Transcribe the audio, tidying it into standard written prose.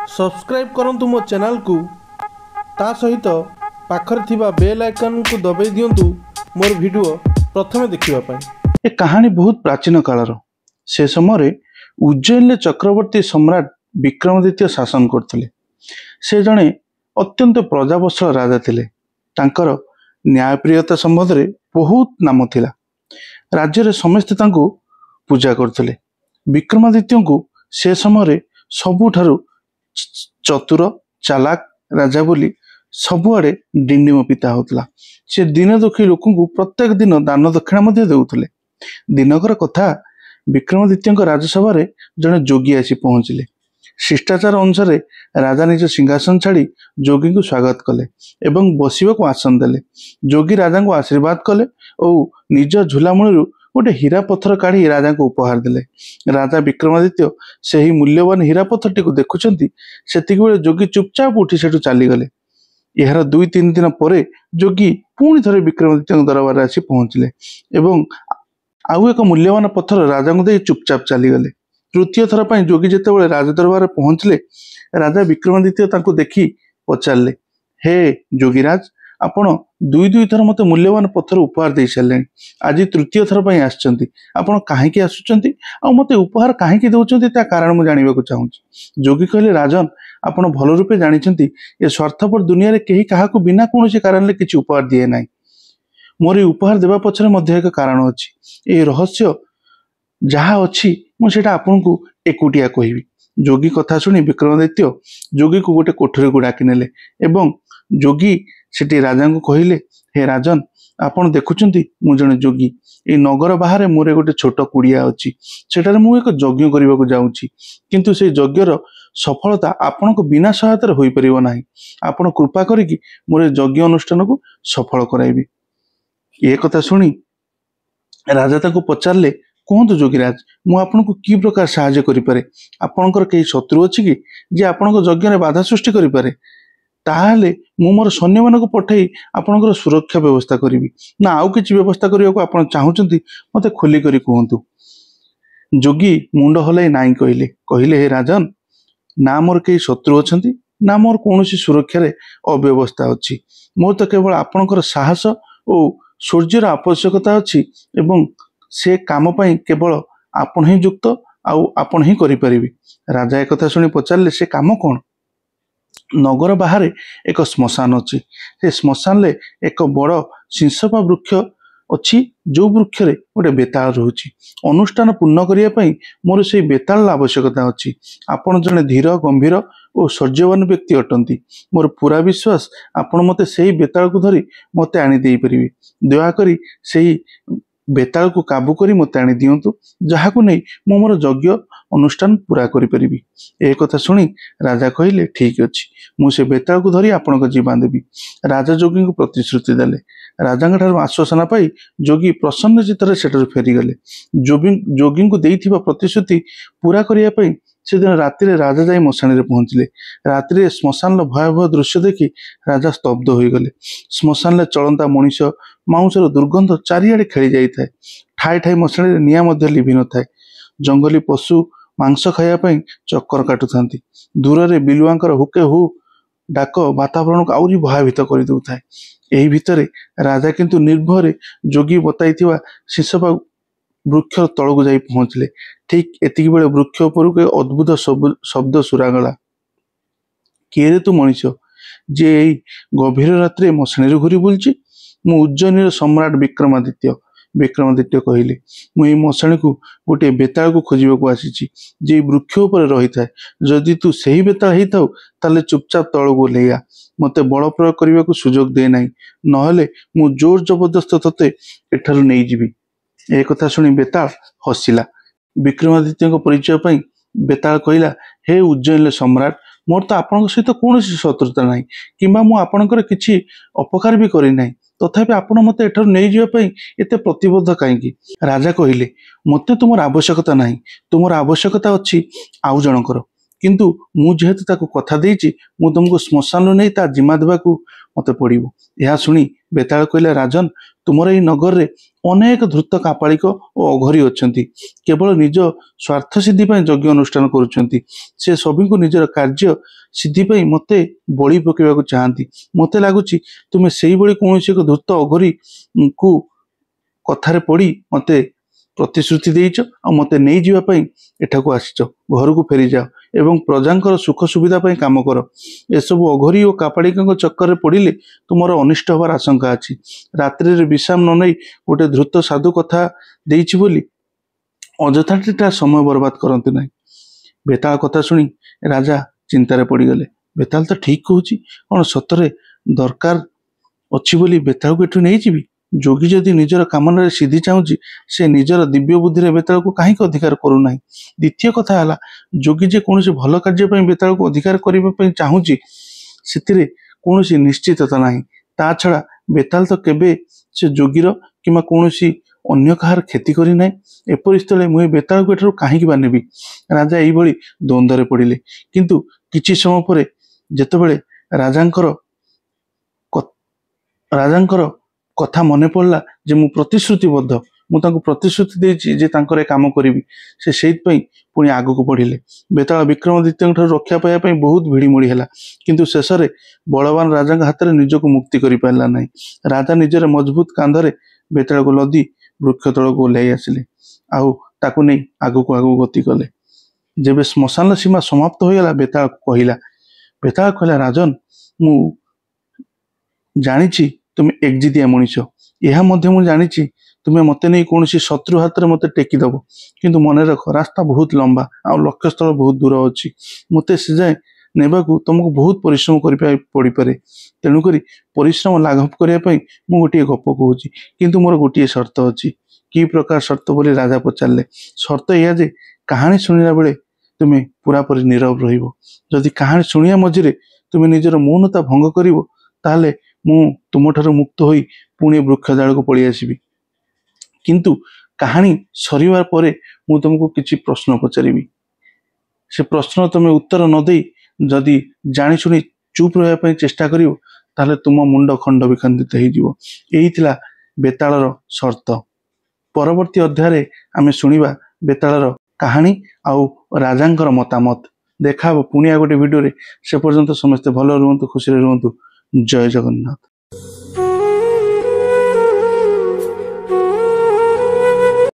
Subscribe करंतु मो channel को ता सहित पाखर थिबा बेल आइकन को दबाई दियंतु मोर वीडियो प्रथमे देखिबा पाई। ए कहानी बहुत प्राचीन कालर। से समय उज्जैन में चक्रवर्ती सम्राट विक्रमादित्य शासन करथिले। से जड़े अत्यंत प्रजावत्सल राजा थिले। तांकर न्यायप्रियता संबंध में बहुत नाम थिला। राज्य रे समस्त तांको पूजा करथिले। विक्रमादित्य को से समय सबुठारु चतुर चालाक राजा बोली सबुआड़े डिंडिम पिता होता। से दिन दुखी लोक प्रत्येक दिन दान दक्षिणा देउथिले। दिनकर कथा विक्रमादित्य राजसभा जड़े जोगी आसी पहुंचले। शिष्टाचार अनुसार राजा निज सिंहासन छाड़ी जोगी को स्वागत कले एवं बसवाक आसन देले। जोगी राजा को आशीर्वाद कले और निज झूलामूल गोटे हीरा पत्थर काढ़ी राजा को उपहार देले। राजा विक्रमादित्य से ही मूल्यवान हीरा पत्थर टी देखुंट से जोगी चुपचाप उठी से चलीगले। यार 2-3 दिन पर जोगी पुणी थे विक्रमादित्य दरबार आसी पहुंचले एवं आउ एक मूल्यवान पत्थर राजा को दे चुपचाप चलीगले। तृतीय थर पर जोगी जिते राज दरबार पहुंचले राजा विक्रमादित्य देखी पचारे, हे जोगीराज आपण 2 थर मत मूल्यवान पत्थर उपहार दे सारे। आज तृतीय थर पर आपण कहीं आसुंच मत उपहार कहीं दौरान ता कारण मुझे जानवा चाहूँगी। जोगी कहले, राजन आपण भल रूपे जानते ये स्वार्थपर दुनिया रे कहीं क्या बिना कौन कारण किसी उपहार दिए ना। मोर उपहार देवा पछरे एक कारण अच्छी। ये रहस्य जहाँ अच्छी मुझे आपन को एकुटिया कहबी। जोगी कथा शुणी विक्रमादित्य जोगी को गोटे कोठरी को डाकी नेले एवं जोगी सेठी राजा को कहले, हे राजन आपण देखुंट मु जने जोगी ए नगर बाहर मोर गोटे छोट कुड़िया अच्छी। सेठारे मु एक यज्ञ करने को जाऊँगी किंतु से यज्ञर सफलता आपण को बिना सहायता हो पारिबो नाही। आपण कृपा करिकी मोर यज्ञ अनुष्ठान को सफल कराइबी। ये कथा सुनी राजा ताको पचारले, कहतु जोगीराज मु आपन को की प्रकार सहायता करि पारे? आपनकर कई शत्रु अछि कि जे आपन को यज्ञ रे बाधा सृष्टि करि पारे? ताहाले मु मोर सैन्य मान को पठई आपनकर सुरक्षा व्यवस्था करिवि ना आउ किछि व्यवस्था करिया को आपन चाहुचंती मते खोली करी कहतु। जोगी मुंड हलाई नाई कहले, हे राजन ना मोर कई शत्रु अछंती ना मोर कौनसी सुरक्षा रे अव्यवस्था अच्छी। मोर तो केवल आपनकर साहस और सूर्यर आवश्यकता अच्छी एवं से काम पाई केवल आपण ही युक्त आउ आपण ही करि परिबी। राजा एक कथा सुनी पचारले, से काम कौन? नगर बाहर एक श्मशान अच्छी। से श्मशान ले एक बड़ सिंसपा वृक्ष अच्छी जो वृक्ष रे गोटे बेताल रोची। अनुष्ठान पूर्ण करने मोर से बेताल आवश्यकता अच्छी। आपण जने धीर गंभीर और शौर्यवान व्यक्ति अटंती। मोर पूरा विश्वास आपण मते से बेताल को धरी मते आनी दे परिबे। दयाकरी से बेताल को काबू करी मते आनी दियंतु, जहा को नहीं मो मोर यज्ञ अनुष्ठान पूरा करि परिबी। ए कथा सुनी राजा कहले, ठीक अछि मु से बेताल को धरी आपण को जीवन देबी। राजा जोगी को प्रतिश्रुति देले। राजा ठार आश्वासना पाई जोगी प्रसन्न चित्तर सेठार फेरीगले। जोगी को देइथिबा प्रतिश्रुति पूरा करिया पई से दिन राति राजा जाई मशाणी पहुंचले। राति श्मशान भयावह दृश्य देखी राजा स्तब्ध हो गले। श्मशान चलंता मनीष मांसर दुर्गंध चारिआडे खेली जाई थाए। ठाई ठाई मशाणी निया मध्य लिभि न थाए। जंगली पशु मांस खाया पई चक्कर काटुथांती। दूर रे बिलुआंकर हुके हु डाक वातावरण को आउरी भयभीत कर देउथाए। एही भितरे राजा किंतु निर्भय जोगी बताइथिबा शिशपा वृक्ष तलक जाई पहुंचले। ठीक एतिकी बेले वृक्ष उपर एक अद्भुत शब्द सुरागला, किए रे तू मनीष जे एई गभीर रात्रि मशाणी घूरी बुलची? मु उज्जैन सम्राट विक्रमादित्य। विक्रमादित्य कहले, मुझे मशाणी को गोटे बेताल को खोजा को आसी जे वृक्ष उपर रही थाए। जदि तू सही बेताल ही थाउ ताले चुपचाप तलक ओह्लैया। मते बल प्रयोग करने को सुजोग दे नाही, नहले मु जोर जबरदस्त तते एठारु नहीं जीवी। ए कथा सुनी बेताल हसिला। विक्रमादित्य परिचय पाई बेताल कहला, हे उज्जैन सम्राट मोर तो आपण सहित कौन शत्रुता ना कि आपणकर किसी अपकार भी करना, तथापि आपण मत एठार नहीं जावाई एते प्रतिबद्ध कहीं? राजा कहले, मते तुमर आवश्यकता ना, तुमर आवश्यकता अच्छी आउ जनकर। କିନ୍ତୁ ମୁଁ ଯେହେତୁ ତାକୁ କଥା ଦେଇଛି ମୁଁ ତୁମକୁ ଶ୍ମଶାନରୁ ନେଇ ତା ଜିମା ଦେବାକୁ ମୋତେ ପଡ଼ିବ। ଏହା ଶୁଣି ବେତାଳ କହିଲା, ରାଜନ, ତୁମର ଏହି ନଗରରେ ଅନେକ ଧୂର୍ତ୍ତ କାପାଳିକ ଓ ଅଘରୀ ଅଛନ୍ତି। କେବଳ ନିଜ ସ୍ୱାର୍ଥ ସିଦ୍ଧି ପାଇଁ ଯଜ୍ଞ ଅନୁଷ୍ଠାନ କରୁଛନ୍ତି। ସେ ସଭିଙ୍କୁ ନିଜର କାର୍ଯ୍ୟ ସିଦ୍ଧି ପାଇଁ ମୋତେ ବଳି ପକାଇବାକୁ ଚାହାନ୍ତି। ମୋତେ ଲାଗୁଛି ତୁମେ ସେଇଭଳି କୌଣସି ଏକ ଧୂର୍ତ୍ତ ଅଘରୀକୁ କଥାରେ ପଡ଼ି ମୋତେ ପ୍ରତିଶ୍ରୁତି ଦେଇଛ ଆଉ ମୋତେ ନେଇଯିବା ପାଇଁ ଏଠାକୁ ଆସିଛ। ଘରକୁ ଫେରିଯାଅ ଏବଂ ପ୍ରଜାଙ୍କର ସୁଖ ସୁବିଧା ପାଇଁ କାମ କର। ଏସବୁ ଅଘରୀ ଓ କାପାଳିକଙ୍କ ଚକ୍କରରେ ପଡ଼ିଲେ ତୁମର ଅନିଷ୍ଟ ହେବାର ଆଶଙ୍କା ଅଛି। ରାତ୍ରିରେ ବିଶ୍ରାମ ନ ନେଇ ଗୋଟେ ଧୂର୍ତ୍ତ ସାଧୁ କଥା ଦେଇଛି ବୋଲି ଅଯଥାରେ ତା ସମୟ ବର୍ବାଦ କରନ୍ତି ନାହିଁ। ବେତାଳ କଥା ଶୁଣି ରାଜା ଚିନ୍ତାରେ ପଡ଼ିଗଲେ। ବେତାଳ ତ ଠିକ କହୁଛି, କ'ଣ ସତରେ ଦରକାର ଅଛି ବୋଲି ବେତାଳକୁ ଏଠୁ ନେଇଯିବି? ଯୋଗୀ ଯଦି ନିଜର କାମନାରେ ସିଦ୍ଧି ଚାହୁଁଛି, ସେ ନିଜର ଦିବ୍ୟ ବୁଦ୍ଧିରେ ବେତାଳକୁ କାହିଁକି ଅଧିକାର କରୁନାହିଁ? ଦ୍ୱିତୀୟ କଥା ହେଲା, ଯୋଗୀ ଯେ କୌଣସି ଭଲ କାର୍ଯ୍ୟ ପାଇଁ ବେତାଳକୁ ଅଧିକାର କରିବା ପାଇଁ ଚାହୁଁଛି, ସେଥିରେ କୌଣସି ନିଶ୍ଚିତତା ନାହିଁ। ତା ଛଡ଼ା ବେତାଳ ତ କେବେ ସେ ଯୋଗୀର କିମ୍ବା କୌଣସି ଅନ୍ୟ କାହାର କ୍ଷତି କରିନାହିଁ। ଏପରି ସ୍ଥଳେ ମୁଁ ଏ ବେତାଳକୁ ଏଠାରୁ କାହିଁକି ବା ନେବି? ରାଜା ଏଇଭଳି ଦ୍ୱନ୍ଦ୍ୱରେ ପଡ଼ିଲେ। କିନ୍ତୁ କିଛି ସମୟ ପରେ ଯେତେବେଳେ ରାଜାଙ୍କର କଥା ମନେ ପଡ଼ିଲା ଯେ ମୁଁ ପ୍ରତିଶ୍ରୁତିବଦ୍ଧ, ମୁଁ ତାଙ୍କୁ ପ୍ରତିଶ୍ରୁତି ଦେଇଛି ଯେ ତାଙ୍କର ଏ କାମ କରିବି, ସେ ସେଇଥିପାଇଁ ପୁଣି ଆଗକୁ ବଢ଼ିଲେ। ବେତାଳ ବିକ୍ରମାଦିତ୍ୟଙ୍କ ଠାରୁ ରକ୍ଷା ପାଇବା ପାଇଁ ବହୁତ ଭିଡ଼ିମୋଡ଼ି ହେଲା, କିନ୍ତୁ ଶେଷରେ ବଳବାନ ରାଜାଙ୍କ ହାତରେ ନିଜକୁ ମୁକ୍ତି କରିପାରିଲା ନାହିଁ। ରାଜା ନିଜର ମଜବୁତ କାନ୍ଧରେ ବେତାଳକୁ ଲଦି ବୃକ୍ଷ ତଳକୁ ଓହ୍ଲାଇ ଆସିଲେ ଆଉ ତାକୁ ନେଇ ଆଗକୁ ଗତି କଲେ। ଯେବେ ଶ୍ମଶାନ ସୀମା ସମାପ୍ତ ହୋଇଗଲା, ବେତାଳ କହିଲା, ରାଜନ, ମୁଁ ଜାଣିଛି ତୁମେ ଏକଜିଦିଆ ମଣିଷ। ଏହା ମଧ୍ୟ ମୁଁ ଜାଣିଛି ତୁମେ ମୋତେ ନେଇ କୌଣସି ଶତ୍ରୁ ହାତରେ ମୋତେ ଟେକିଦେବ। କିନ୍ତୁ ମନେ ରଖ, ରାସ୍ତା ବହୁତ ଲମ୍ବା ଆଉ ଲକ୍ଷ୍ୟସ୍ଥଳ ବହୁତ ଦୂର ଅଛି। ମୋତେ ସେ ଯାଏ ନେବାକୁ ତୁମକୁ ବହୁତ ପରିଶ୍ରମ କରିବାକୁ ପଡ଼ିପାରେ। ତେଣୁକରି ପରିଶ୍ରମ ଲାଘବ କରିବା ପାଇଁ ମୁଁ ଗୋଟିଏ ଗପ କହୁଛି, କିନ୍ତୁ ମୋର ଗୋଟିଏ ସର୍ତ୍ତ ଅଛି। କି ପ୍ରକାର ସର୍ତ୍ତ ବୋଲି ରାଜା ପଚାରିଲେ। ସର୍ତ୍ତ ଏହା ଯେ କାହାଣୀ ଶୁଣିଲା ବେଳେ ତୁମେ ପୁରାପୁରି ନୀରବ ରହିବ। ଯଦି କାହାଣୀ ଶୁଣିବା ମଝିରେ ତୁମେ ନିଜର ମୌନତା ଭଙ୍ଗ କରିବ, ତାହେଲେ ମୁଁ ତୁମଠାରୁ ମୁକ୍ତ ହୋଇ ପୁଣି ବୃକ୍ଷ ଡାଳକୁ ପଳେଇ ଆସିବି। କିନ୍ତୁ କାହାଣୀ ସରିବା ପରେ ମୁଁ ତୁମକୁ କିଛି ପ୍ରଶ୍ନ ପଚାରିବି। ସେ ପ୍ରଶ୍ନ ତୁମେ ଉତ୍ତର ନ ଦେଇ ଯଦି ଜାଣିଶୁଣି ଚୁପ୍ ରହିବା ପାଇଁ ଚେଷ୍ଟା କରିବ, ତାହେଲେ ତୁମ ମୁଣ୍ଡ ଖଣ୍ଡ ବିଖଣ୍ଡିତ ହେଇଯିବ। ଏଇ ଥିଲା ବେତାଳର ସର୍ତ୍ତ। ପରବର୍ତ୍ତୀ ଅଧ୍ୟାୟରେ ଆମେ ଶୁଣିବା ବେତାଳର କାହାଣୀ ଆଉ ରାଜାଙ୍କର ମତାମତ। ଦେଖା ହେବ ପୁଣି ଆଉ ଗୋଟେ ଭିଡ଼ିଓରେ। ସେ ପର୍ଯ୍ୟନ୍ତ ସମସ୍ତେ ଭଲ ରୁହନ୍ତୁ, ଖୁସିରେ ରୁହନ୍ତୁ। ଜୟ ଜଗନ୍ନାଥ।